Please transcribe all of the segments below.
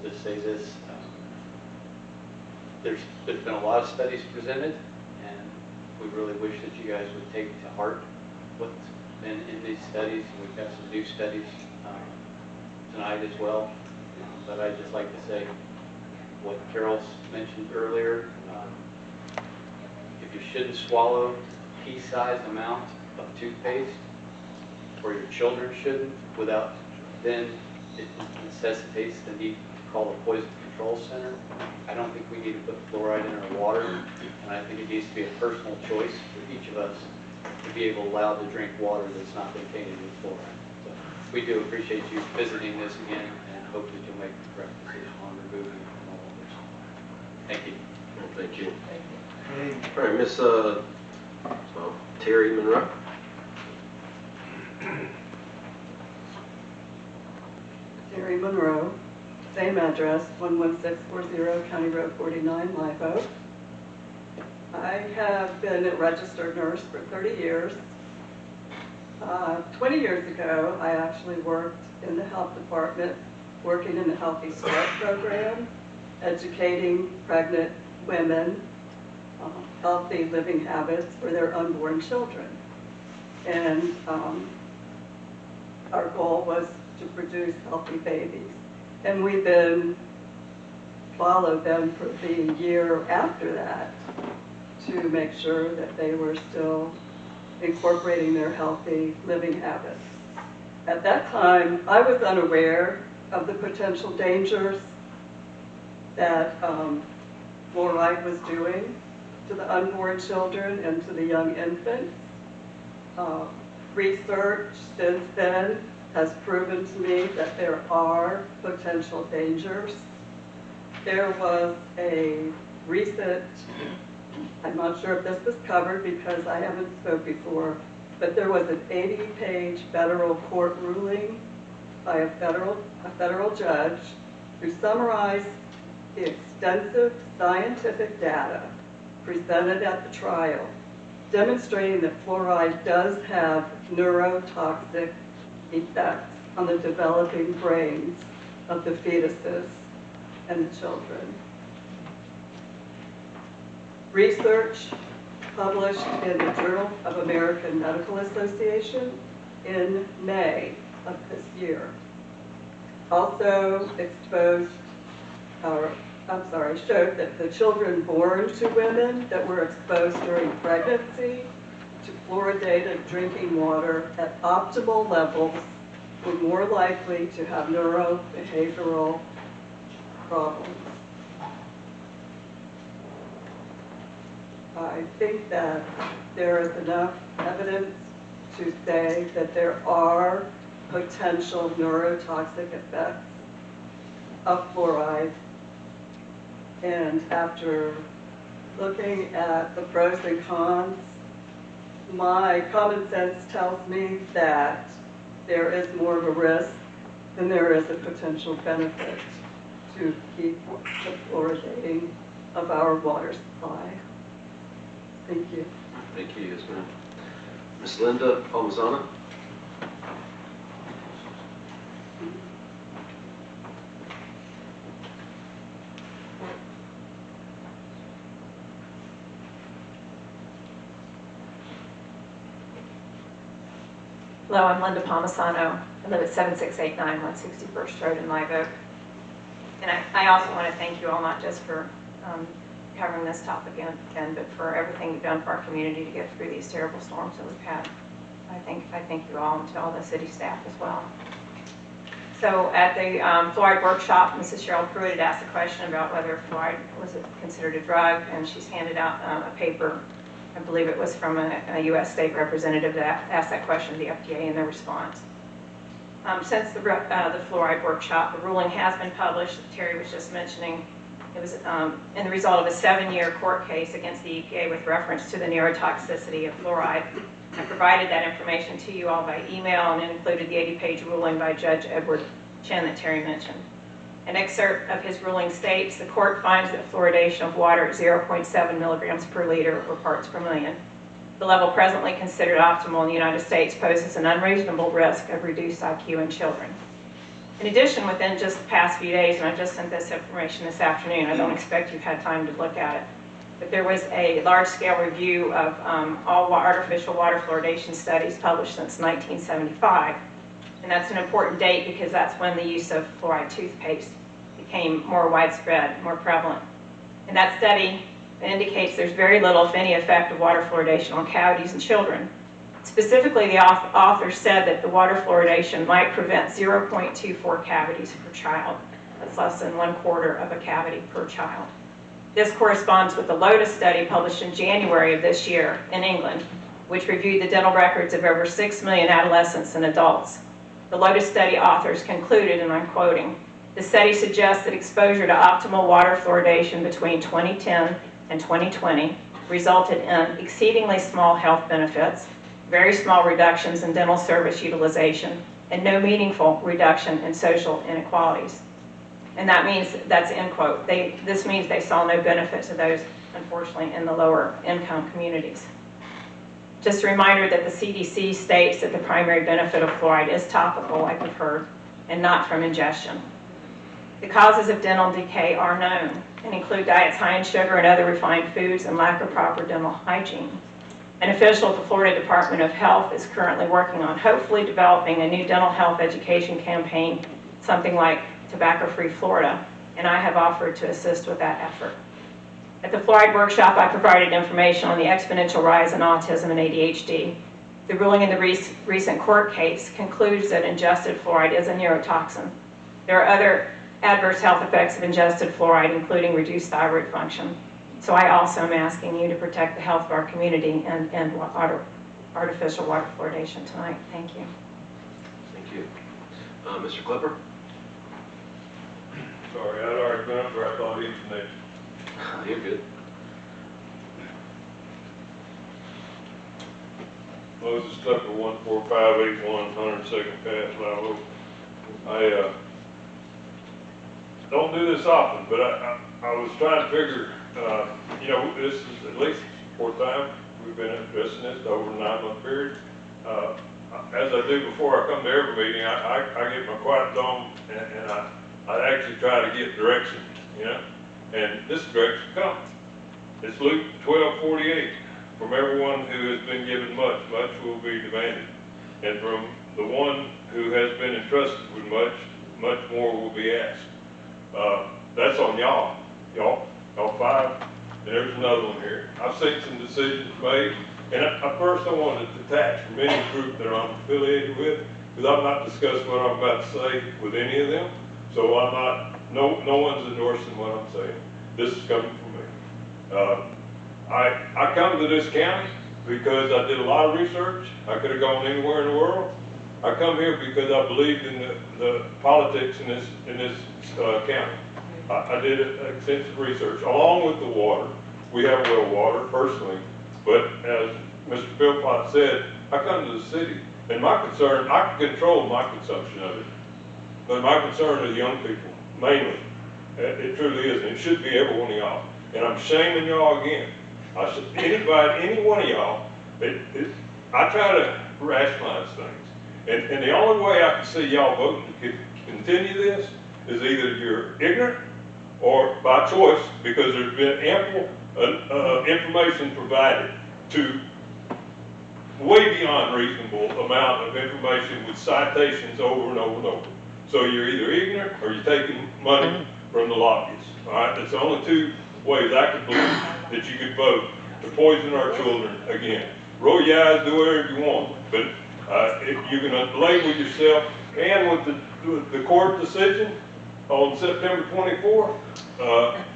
just say this. There's been a lot of studies presented, and we really wish that you guys would take to heart what's been in these studies. We've got some new studies tonight as well. But I'd just like to say what Carol's mentioned earlier. If you shouldn't swallow a pea-sized amount of toothpaste, or your children shouldn't, then it necessitates the need to call the Poison Control Center. I don't think we need to put fluoride in our water, and I think it needs to be a personal choice for each of us to be able to allow to drink water that's not been tainted with fluoride. So we do appreciate you visiting this again, and hope that you'll make the correct decision on removing it from all of this. Thank you. Well, thank you. All right, Miss Terry Monroe. Terry Monroe, same address, 11640 County Road 49, Live Oak. I have been a registered nurse for 30 years. 20 years ago, I actually worked in the health department, working in the Healthy Start program, educating pregnant women healthy living habits for their unborn children. And our goal was to produce healthy babies. And we then followed them for the year after that to make sure that they were still incorporating their healthy living habits. At that time, I was unaware of the potential dangers that fluoride was doing to the unborn children and to the young infants. Research since then has proven to me that there are potential dangers. There was a recent, I'm not sure if this was covered because I haven't spoke before, but there was an 80-page federal court ruling by a federal judge who summarized the extensive scientific data presented at the trial, demonstrating that fluoride does have neurotoxic effects on the developing brains of the fetuses and the children. Research published in the Journal of American Medical Association in May of this year also showed that the children born to women that were exposed during pregnancy to fluoridated drinking water at optimal levels were more likely to have neurobehavioral problems. I think that there is enough evidence to say that there are potential neurotoxic effects of fluoride. And after looking at the pros and cons, my common sense tells me that there is more of a risk than there is a potential benefit to keep the fluoridating of our water supply. Thank you. Thank you, yes, ma'am. Ms. Linda Palmisano. Hello, I'm Linda Palmisano. I live at 7689 161st Road in Live Oak. And I also want to thank you all, not just for covering this topic again, but for everything you've done for our community to get through these terrible storms that we've had. I thank you all, and to all the city staff as well. So at the fluoride workshop, Mrs. Cheryl Pruitt had asked a question about whether fluoride was considered a drug, and she's handed out a paper. I believe it was from a U.S. state representative that asked that question to the FDA in their response. Since the fluoride workshop, the ruling has been published, Terry was just mentioning. It was in the result of a 7-year court case against the EPA with reference to the neurotoxicity of fluoride. I provided that information to you all by email and included the 80-page ruling by Judge Edward Chen that Terry mentioned. An excerpt of his ruling states, the court finds that fluoridation of water at 0.7 milligrams per liter or parts per million, the level presently considered optimal in the United States, poses an unreasonable risk of reduced IQ in children. In addition, within just the past few days, and I just sent this information this afternoon, I don't expect you've had time to look at it, but there was a large-scale review of all artificial water fluoridation studies published since 1975. And that's an important date because that's when the use of fluoride toothpaste became more widespread, more prevalent. And that study indicates there's very little, if any, effect of water fluoridation on cavities in children. Specifically, the author said that the water fluoridation might prevent 0.24 cavities per child. That's less than 1/4 of a cavity per child. This corresponds with the Lotus study published in January of this year in England, which reviewed the dental records of over 6 million adolescents and adults. The Lotus study authors concluded, and I'm quoting, "The study suggests that exposure to optimal water fluoridation between 2010 and 2020 resulted in exceedingly small health benefits, very small reductions in dental service utilization, and no meaningful reduction in social inequalities." And that means, that's end quote. This means they saw no benefit to those, unfortunately, in the lower income communities. Just a reminder that the CDC states that the primary benefit of fluoride is topical, like we've heard, and not from ingestion. The causes of dental decay are known and include diets high in sugar and other refined foods and lack of proper dental hygiene. An official at the Florida Department of Health is currently working on hopefully developing a new dental health education campaign, something like Tobacco-Free Florida, and I have offered to assist with that effort. At the fluoride workshop, I provided information on the exponential rise in autism and ADHD. The ruling in the recent court case concludes that ingested fluoride is a neurotoxin. There are other adverse health effects of ingested fluoride, including reduced thyroid function. So I also am asking you to protect the health of our community and end artificial water fluoridation tonight. Thank you. Thank you. Mr. Klepper? Sorry, I'd already been up there, I thought he was next. You're good. Moses Klepper, 14581 102nd Pass, Live Oak. I don't do this often, but I was trying to figure, this is at least the fourth time we've been addressing this over a 9-month period. As I do before I come to every meeting, I get my quiet zone and I actually try to get direction, and this direction comes. It's Luke 12:48. From everyone who has been given much, much will be demanded. And from the one who has been entrusted with much, much more will be asked. That's on y'all five, and there's another one here. I've seen some decisions made, and I first I want to detach from any group that I'm affiliated with, because I'm not discussing what I'm about to say with any of them. So no one's endorsing what I'm saying. This is coming from me. I come to this county because I did a lot of research. I could have gone anywhere in the world. I come here because I believed in the politics in this county. I did extensive research along with the water. We have well water personally, but as Mr. Philpott said, I come to the city, and my concern, I can control my consumption of it, but my concern is young people mainly. It truly is, and it should be every one of y'all. And I'm shaming y'all again. Any one of y'all, I try to rationalize things. And the only way I can see y'all voting to continue this is either you're ignorant or by choice, because there's been ample information provided to way beyond reasonable amount of information with citations over and over and over. So you're either ignorant or you're taking money from the lobbyists. All right, that's the only two ways I could believe that you could vote to poison our children again. Roll your eyes, do whatever you want, but if you're going to label yourself, and with the court decision on September 24th,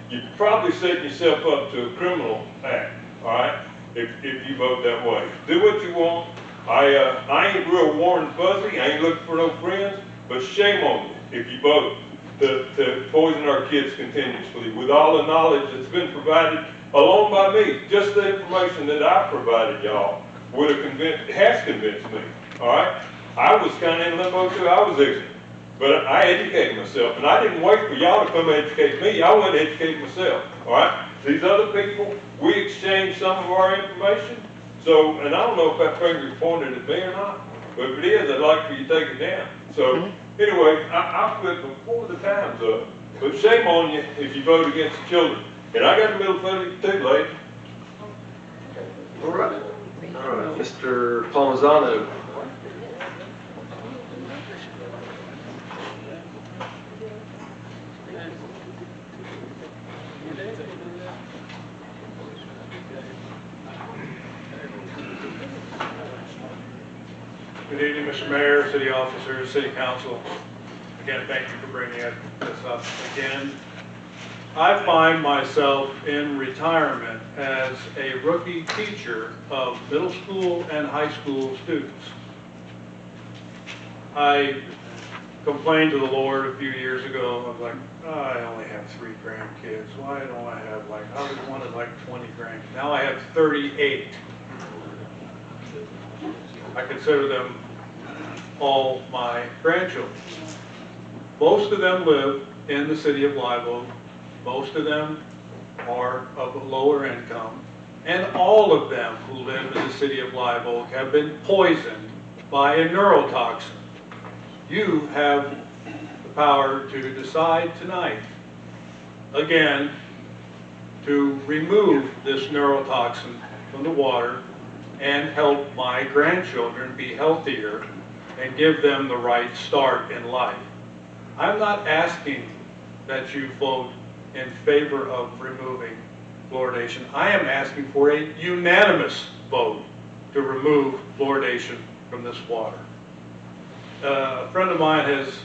you're probably setting yourself up to a criminal act. All right, if you vote that way, do what you want. I ain't real warm and fuzzy. I ain't looking for no friends, but shame on you if you vote to poison our kids continuously with all the knowledge that's been provided along by me. Just the information that I provided y'all has convinced me. All right, I was kind of in limbo too. I was ignorant, but I educated myself, and I didn't wait for y'all to come educate me. I went to educate myself. All right, these other people, we exchanged some of our information. So, and I don't know if that finger's pointed at me or not, but if it is, I'd like for you to take it down. So Anyway, I quit before the time's up, but shame on you if you vote against the children. And I got a little funny too, lady. All right. All right, Mr. Palmisano. Good evening, Mr. Mayor, city officers, city council. Again, thank you for bringing this up again. I find myself in retirement as a rookie teacher of middle school and high school students. I complained to the Lord a few years ago. I was like, oh, I only have 3 grandkids. Why don't I have I always wanted 20 grandkids. Now I have 38. I consider them all my grandchildren. Most of them live in the city of Live Oak. Most of them are of a lower income. And all of them who live in the city of Live Oak have been poisoned by a neurotoxin. You have the power to decide tonight, again, to remove this neurotoxin from the water and help my grandchildren be healthier and give them the right start in life. I'm not asking that you vote in favor of removing fluoridation. I am asking for a unanimous vote to remove fluoridation from this water. A friend of mine has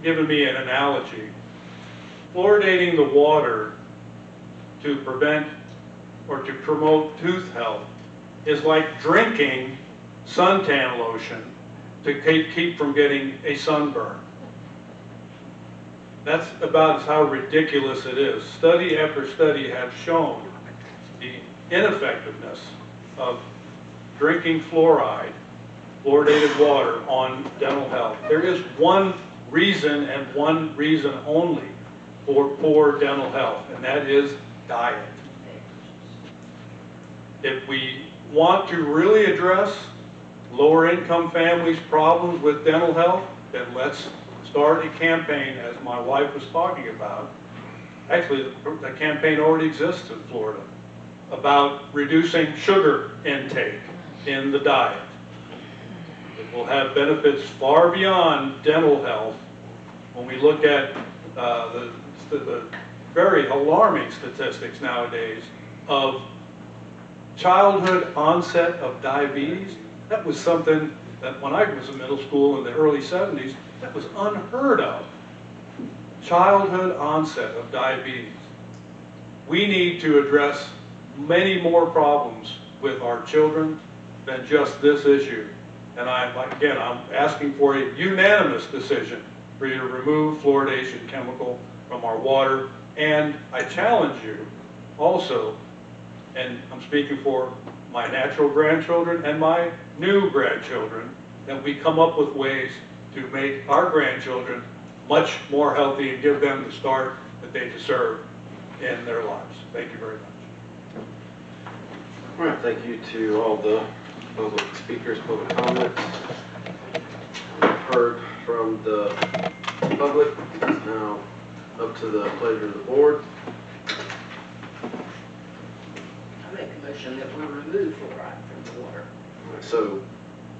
given me an analogy. Fluoridating the water to prevent or to promote tooth health is like drinking suntan lotion to keep from getting a sunburn. That's about how ridiculous it is. Study after study have shown the ineffectiveness of drinking fluoridated water on dental health. There is one reason and one reason only for poor dental health, and that is diet. If we want to really address lower income families' problems with dental health, then let's start a campaign, as my wife was talking about. Actually, the campaign already exists in Florida about reducing sugar intake in the diet. It will have benefits far beyond dental health when we look at the very alarming statistics nowadays of childhood onset of diabetes. That was something that when I was in middle school in the early 70s, that was unheard of. Childhood onset of diabetes. We need to address many more problems with our children than just this issue. And I'm asking for a unanimous decision for you to remove fluoridation chemical from our water. And I challenge you also, and I'm speaking for my natural grandchildren and my new grandchildren, that we come up with ways to make our grandchildren much more healthy and give them the start that they deserve in their lives. Thank you very much. All right, thank you to all the public speakers, public comments. We've heard from the public. It's now up to the pleasure of the board. I make a motion that we remove fluoride from the water. All right, so,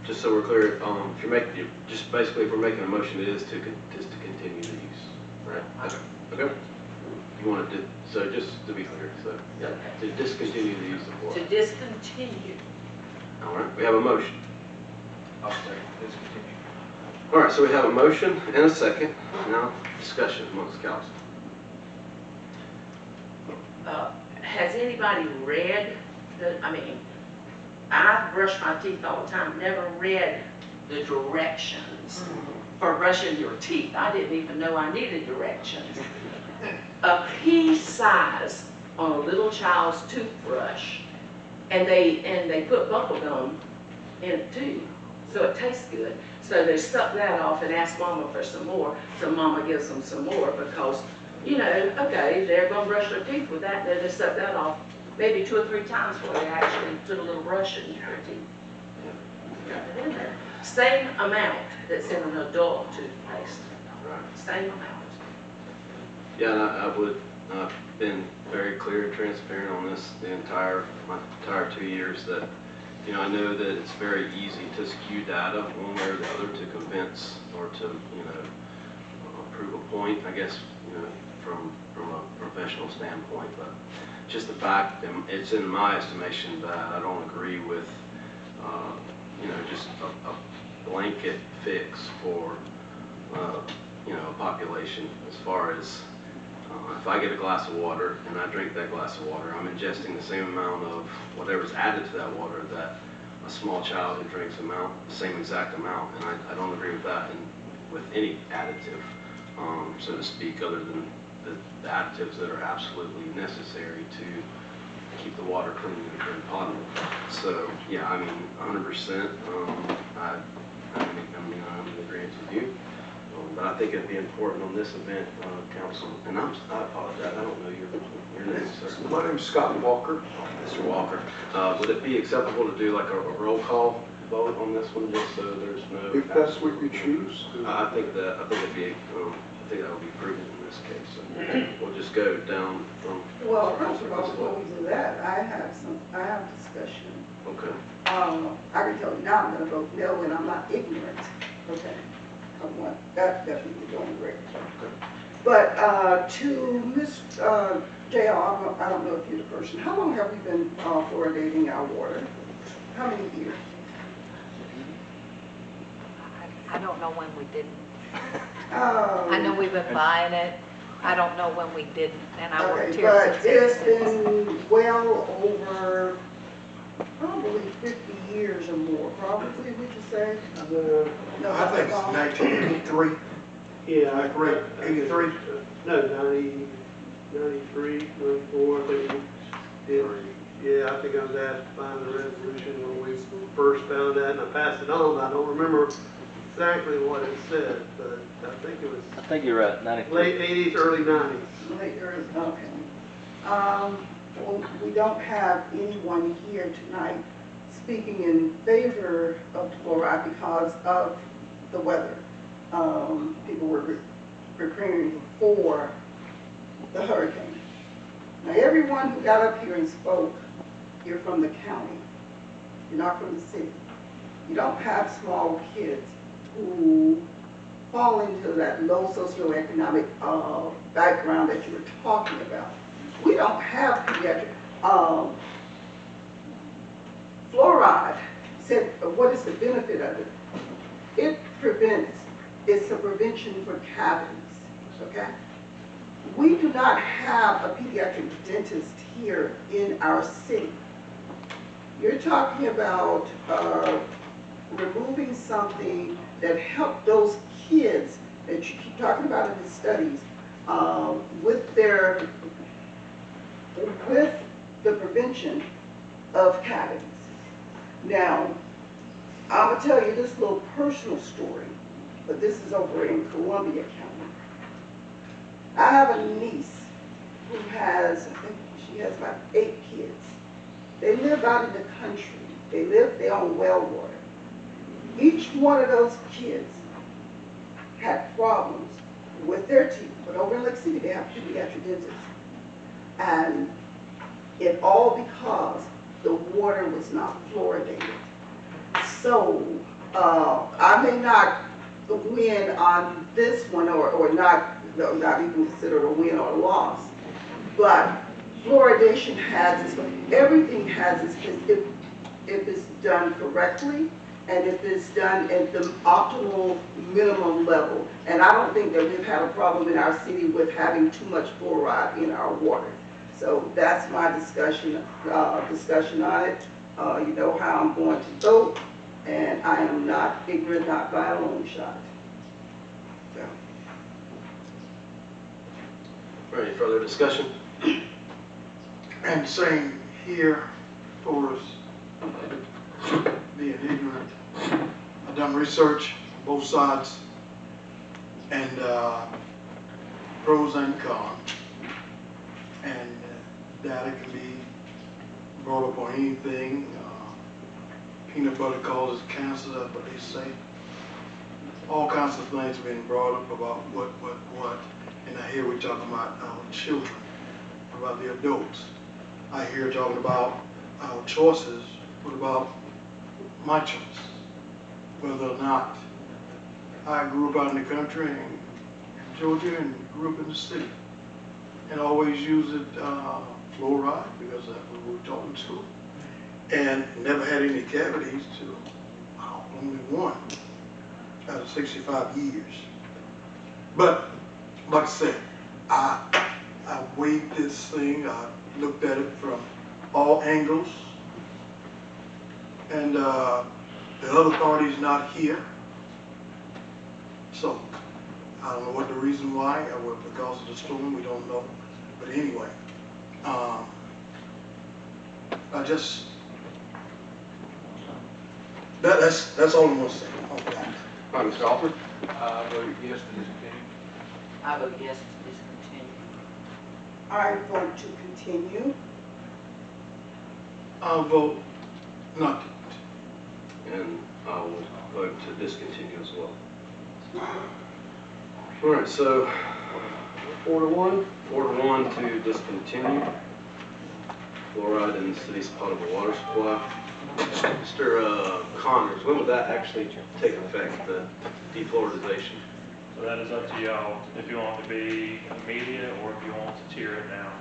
just so we're clear, if you're making, just basically if we're making a motion, it is to continue the use, right? Okay. You wanted to, so just to be clear, so to discontinue the use of To fluoride. discontinue. All right, we have a motion. I'll say, discontinue. All right, so we have a motion and a second. Now, discussion amongst council. Has anybody read I brush my teeth all the time, never read the directions for brushing your teeth. I didn't even know I needed directions. A pea size on a little child's toothbrush, and they put bubble gum in it too, so it tastes good. So they suck that off and ask Mama for some more, so Mama gives them some more because, you know, okay, they're gonna brush their teeth with that, then they suck that off maybe 2 or 3 times before they actually put a little brush in their teeth. Got it in there. same amount that's in an adult toothpaste, Right. same amount. Yeah, and I would, I've been very clear and transparent on this my entire 2 years that, you know, I know that it's very easy to skew data one way or the other to convince or to, you know, prove a point, I guess, you know, from a professional standpoint, but just the fact, that it's in my estimation that I don't agree with, you know, just a blanket fix for, you know, a population as far as if I get a glass of water and I drink that glass of water, I'm ingesting the same amount of whatever's added to that water that a small child who drinks the same exact amount, and I don't agree with that with any additive, so to speak, other than the additives that are absolutely necessary to keep the water clean and potable. So, yeah, I mean, 100%, I'm in agreement with you. But I think it'd be important on this event, council, and I apologize, I don't know your name, sir. My name's Scott Walker. Mr. Walker. Would it be acceptable to do like a roll call vote on this one, just so there's no? If that's what you choose. I think it'd be, I think that would be prudent in this case. So we'll just go down from. Well, first of all, before we do that, I have discussion. Okay. I can tell you now I'm gonna vote no, and I'm not ignorant, okay? I want that definitely going great. But, to Ms. JL, I don't know if you're the person, how long have we been fluoridating our water? How many years? I don't know when we didn't. I know we've been buying it. I don't know when we didn't, and I worked Okay, here but since it's been well over probably 50 years or more, probably, would you say? No, I think it's 1983. Yeah, Am I correct? 83? No, 90, 93, 94, I think we did. Yeah, I think I was asked to find the resolution when we first found that, and I passed it on. I don't remember exactly what it said, but I think it was I think you're right, 93. late 80s, early 90s. Late years, okay. Well, we don't have anyone here tonight speaking in favor of fluoride because of the weather. People were preparing for the hurricane. Now, everyone who got up here and spoke, you're from the county. You're not from the city. You don't have small kids who fall into that low socioeconomic background that you were talking about. We don't have pediatric. Fluoride, said, what is the benefit of it? It prevents, it's a prevention for cavities, okay? We do not have a pediatric dentist here in our city. You're talking about removing something that helped those kids that you keep talking about in the studies with the prevention of cavities. Now, I'm gonna tell you this little personal story, but this is over in Columbia County. I have a niece who has, I think she has about 8 kids. They live out in the country. They own well water. Each one of those kids had problems with their teeth, but over in Lake City, they have pediatric dentists. And it all because the water was not fluoridated. So, I may not win on this one or not even consider a win or a loss, but fluoridation has its, everything has its, if it's done correctly, and if it's done at the optimal minimum level. And I don't think that we've had a problem in our city with having too much fluoride in our water. So that's my discussion on it. You know how I'm going to vote, and I am not ignorant, not by a long shot. So. Any further discussion? And same here for us being ignorant. I've done research on both sides and pros and cons. And data can be brought up on anything. peanut butter causes cancer, that's what they say. All kinds of things being brought up about what, and I hear we talking about our children, about the adults. I hear talking about our choices. What about my choice? Whether or not I grew up out in the country in Georgia and grew up in the city, and always used fluoride because that's what we were taught in school, and never had any cavities till only one out of 65 years. But like I said, I weighed this thing, I looked at it from all angles, and the other party's not here. So I don't know what the reason why, or because of the storm, we don't know. But anyway, I just, that's all I'm gonna say on that. All right, Mr. Alford? I vote yes to discontinue. I vote yes to discontinue. I vote to continue. I'll vote not to. And I will vote to discontinue as well. All right, so 4-1. 4-1 to discontinue fluoride in the city's potable water supply. Mr. Connors, when would that actually take effect, the defluoridization? So that is up to y'all, if you want it to be immediate or if you want to tier it down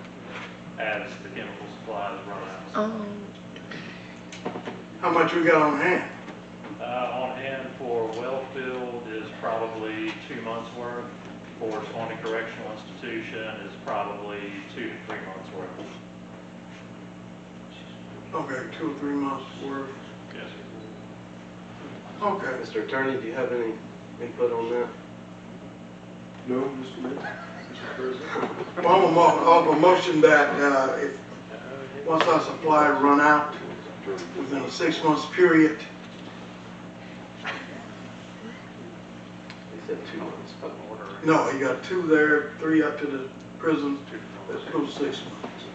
as the chemical supplies run out. How much we got on hand? On hand for well field is probably 2 months worth. For Swanee Correctional Institution is probably 2 to 3 months worth. Okay, 2 or 3 months worth. Yes, sir. Okay. Mr. Attorney, do you have any input on that? No, Mr. Mayor. Mr. President. Well, I'm gonna offer a motion that if, once our supply run out within a 6 months period, He said 2 months, but no, you got 2 there, 3 up to the prison, let's go 6 months.